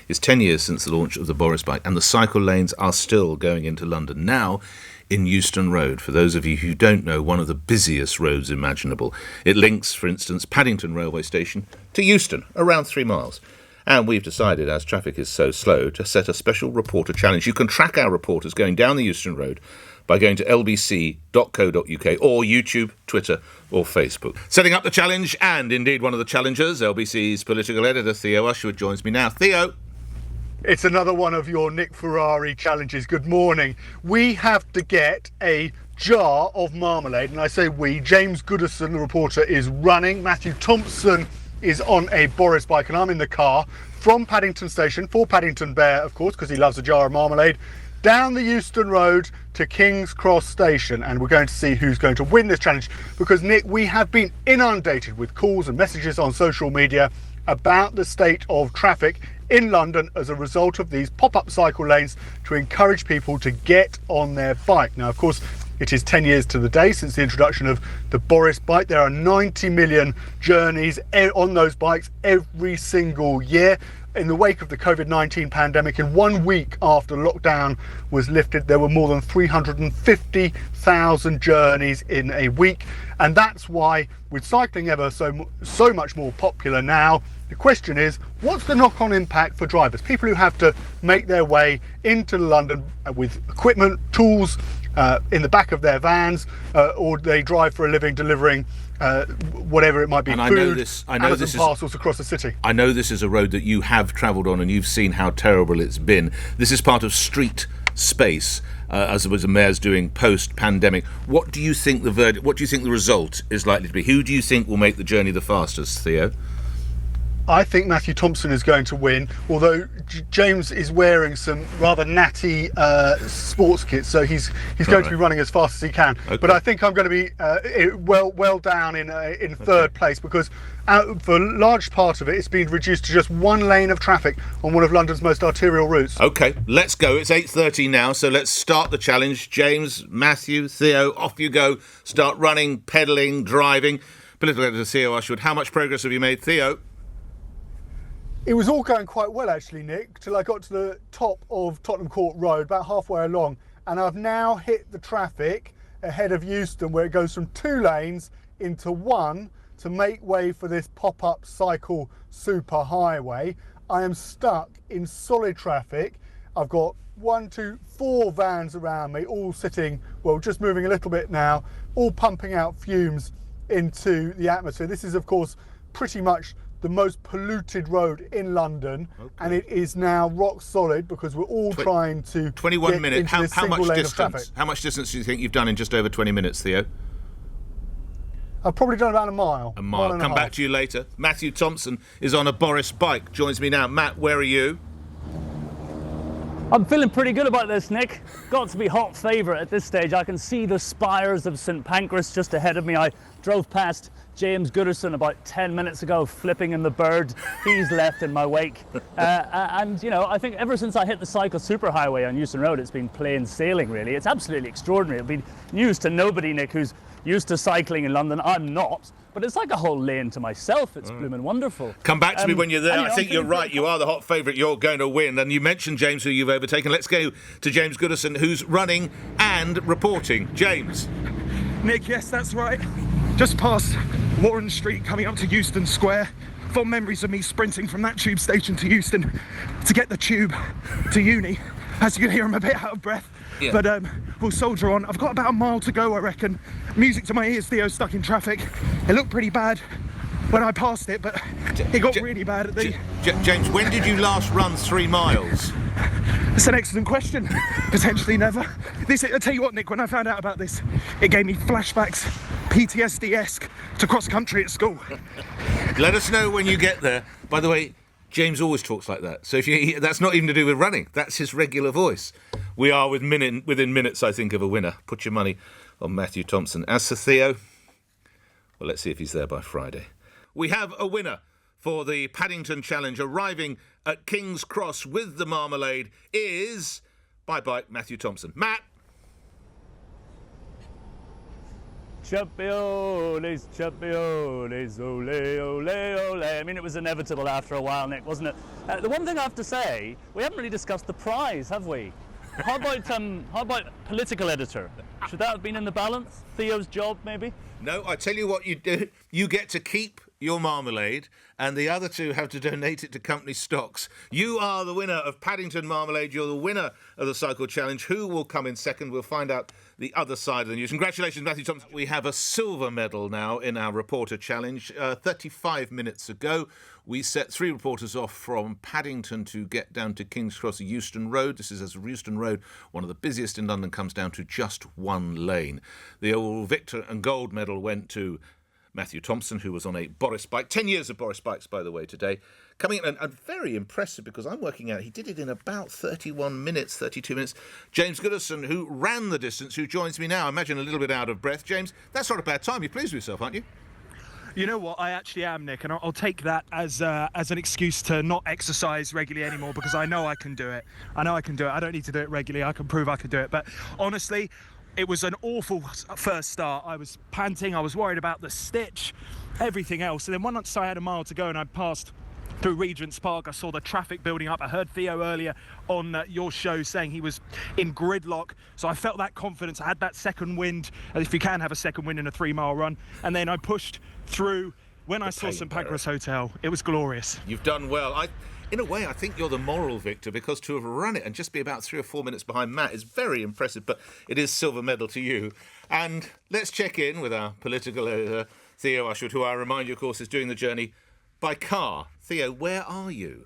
It's 10 years since the launch of the Boris bike, and the cycle lanes are still going into London. Now, in Euston Road, for those of you who don't know, one of the busiest roads imaginable. It links, for instance, Paddington railway station to Euston, around 3 miles. And we've decided, as traffic is so slow, to set a special reporter challenge. You can track our reporters going down the Euston Road by going to lbc.co.uk or YouTube, Twitter or Facebook. Setting up the challenge, and indeed one of the challengers, LBC's political editor Theo Usherwood, joins me now. Theo. It's another one of your Nick Ferrari challenges. Good morning. We have to get a jar of marmalade, and I say we. James Gooderson, the reporter, is running. Matthew Thompson is on a Boris bike, and I'm in the car from Paddington Station, for Paddington Bear, of course, because he loves a jar of marmalade, down the Euston Road to King's Cross Station, and we're going to see who's going to win this challenge, because, Nick, we have been inundated with calls and messages on social media about the state of traffic in London as a result of these pop-up cycle lanes to encourage people to get on their bike. Now, of course, it is 10 years to the day since the introduction of the Boris bike. There are 90 million journeys on those bikes every single year. In the wake of the COVID-19 pandemic, in 1 week after lockdown was lifted, there were more than 350,000 journeys in a week. And that's why, with cycling ever so much more popular now, the question is, what's the knock-on impact for drivers? People who have to make their way into London with equipment, tools, in the back of their vans, or they drive for a living delivering whatever it might be, and food, Amazon parcels across the city. I know this is a road that you have travelled on and you've seen how terrible it's been. This is part of street space, as the mayor's doing post-pandemic. What do you think the verdict, what do you think the result is likely to be? Who do you think will make the journey the fastest, Theo? I think Matthew Thompson is going to win, although James is wearing some rather natty sports kits, so he's going to be running as fast as he can. Okay. But I think I'm going to be well down in third place, because for a large part of it, it's been reduced to just one lane of traffic on one of London's most arterial routes. OK, let's go. It's 8:30 now, so let's start the challenge. James, Matthew, Theo, off you go. Start running, pedalling, driving. Political editor Theo Usherwood, how much progress have you made, Theo? It was all going quite well, actually, Nick, till I got to the top of Tottenham Court Road, about halfway along, and I've now hit the traffic ahead of Euston, where it goes from 2 lanes into 1 to make way for this pop-up cycle super highway. I am stuck in solid traffic. I've got 1, 2, 4 vans around me, all sitting, well, just moving a little bit now, all pumping out fumes into the atmosphere. This is, of course, pretty much the most polluted road in London, and it is now rock solid because we're all trying to 21 minutes. How much distance? How much distance do you think you've done in just over 20 minutes, Theo? I've probably done about a mile. A mile. Come back to you later. Matthew Thompson is on a Boris bike. Joins me now. Matt, where are you? I'm feeling pretty good about this, Nick. Got to be hot favourite at this stage. I can see the spires of St Pancras just ahead of me. I drove past James Gooderson about 10 minutes ago, flipping in the bird. He's left in my wake. And, you know, I think ever since I hit the cycle superhighway on Euston Road, it's been plain sailing, really. It's absolutely extraordinary. It'll be news to nobody, Nick, who's used to cycling in London. I'm not. But it's like a whole lane to myself. It's blooming wonderful. Come back to me when you're there. I think you're right. You are the hot favourite. You're going to win. And you mentioned James, who you've overtaken. Let's go to James Gooderson, who's running and reporting. James. Nick, yes, that's right. Just past Warren Street, coming up to Euston Square. Fond memories of me sprinting from that tube station to Euston to get the tube to uni. As you can hear, I'm a bit out of breath. Yeah. But we'll soldier on. I've got about a mile to go, I reckon. Music to my ears, Theo, stuck in traffic. It looked pretty bad when I passed it, but it got really bad at the... James, when did you last run 3 miles? That's an excellent question. Potentially never. I'll tell you what, Nick, when I found out about this, it gave me flashbacks, PTSD-esque, to cross-country at school. Let us know when you get there. By the way, James always talks like that. So that's not even to do with running. That's his regular voice. We are within minutes, I think, of a winner. Put your money on Matthew Thompson. As for Theo, well, let's see if he's there by Friday. We have a winner for the Paddington Challenge. Arriving at King's Cross with the marmalade is, bye-bye, Matthew Thompson. Matt. Championes, championes, ole, ole, ole. I mean, it was inevitable after a while, Nick, wasn't it? The one thing I have to say, we haven't really discussed the prize, have we? How about political editor? Should that have been in the balance? Theo's job, maybe? No, I tell you what you do. You get to keep your marmalade, and the other two have to donate it to company stocks. You are the winner of Paddington Marmalade. You're the winner of the Cycle Challenge. Who will come in second? We'll find out the other side of the news. Congratulations, Matthew Thompson. We have a silver medal now in our Reporter Challenge. 35 minutes ago, we set 3 reporters off from Paddington to get down to King's Cross Euston Road. This is as Euston Road, one of the busiest in London, comes down to just one lane. The old victor and gold medal went to Matthew Thompson, who was on a Boris bike. 10 years of Boris bikes, by the way, today. Coming in and very impressive, because I'm working out he did it in about 31 minutes, 32 minutes. James Gooderson, who ran the distance, who joins me now. I imagine a little bit out of breath. James, that's not a bad time. You're pleased with yourself, aren't you? You know what? I actually am, Nick, and I'll take that as an excuse to not exercise regularly anymore, because I know I can do it. I don't need to do it regularly. I can prove I can do it. But honestly, it was an awful first start. I was panting. I was worried about the stitch, everything else. And then once I had a mile to go and I passed through Regent's Park, I saw the traffic building up. I heard Theo earlier on your show saying he was in gridlock. So I felt that confidence. I had that second wind, if you can have a second wind in a 3-mile run. And then I pushed through. When I saw St Pancras Hotel, it was glorious. You've done well. In a way, I think you're the moral victor, because to have run it and just be about 3 or 4 minutes behind Matt is very impressive, but it is silver medal to you. And let's check in with our political editor, Theo Usherwood, who I remind you, of course, is doing the journey by car. Theo, where are you?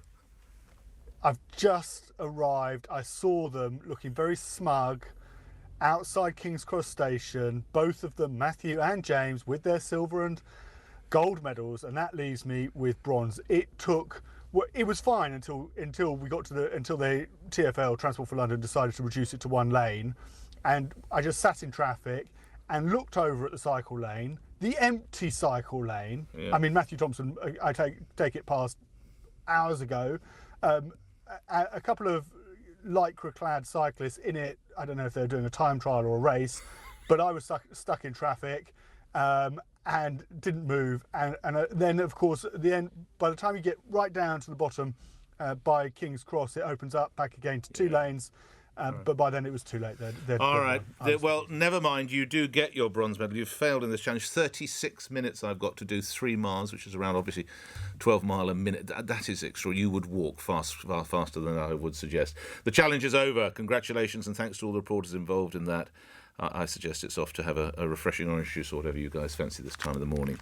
I've just arrived. I saw them looking very smug outside King's Cross Station, both of them, Matthew and James, with their silver and gold medals, and that leaves me with bronze. It was fine until we got to until the TfL, Transport for London, decided to reduce it to one lane, and I just sat in traffic and looked over at the cycle lane, the empty cycle lane. Yeah. I mean, Matthew Thompson, I take it past hours ago. A couple of lycra-clad cyclists in it. I don't know if they were doing a time trial or a race, but I was stuck in traffic. And didn't move, and then of course at the end, by the time you get right down to the bottom by King's Cross, it opens up back again to 2 lanes, but by then it was too late. All right, well, never mind, you do get your bronze medal. You've failed in this challenge. 36 minutes I've got to do 3 miles, which is around obviously 12 mile a minute. That is extra. You would walk far faster than I would suggest. The challenge is over. Congratulations, and thanks to all the reporters involved in that. I suggest it's off to have a refreshing orange juice or whatever you guys fancy this time of the morning.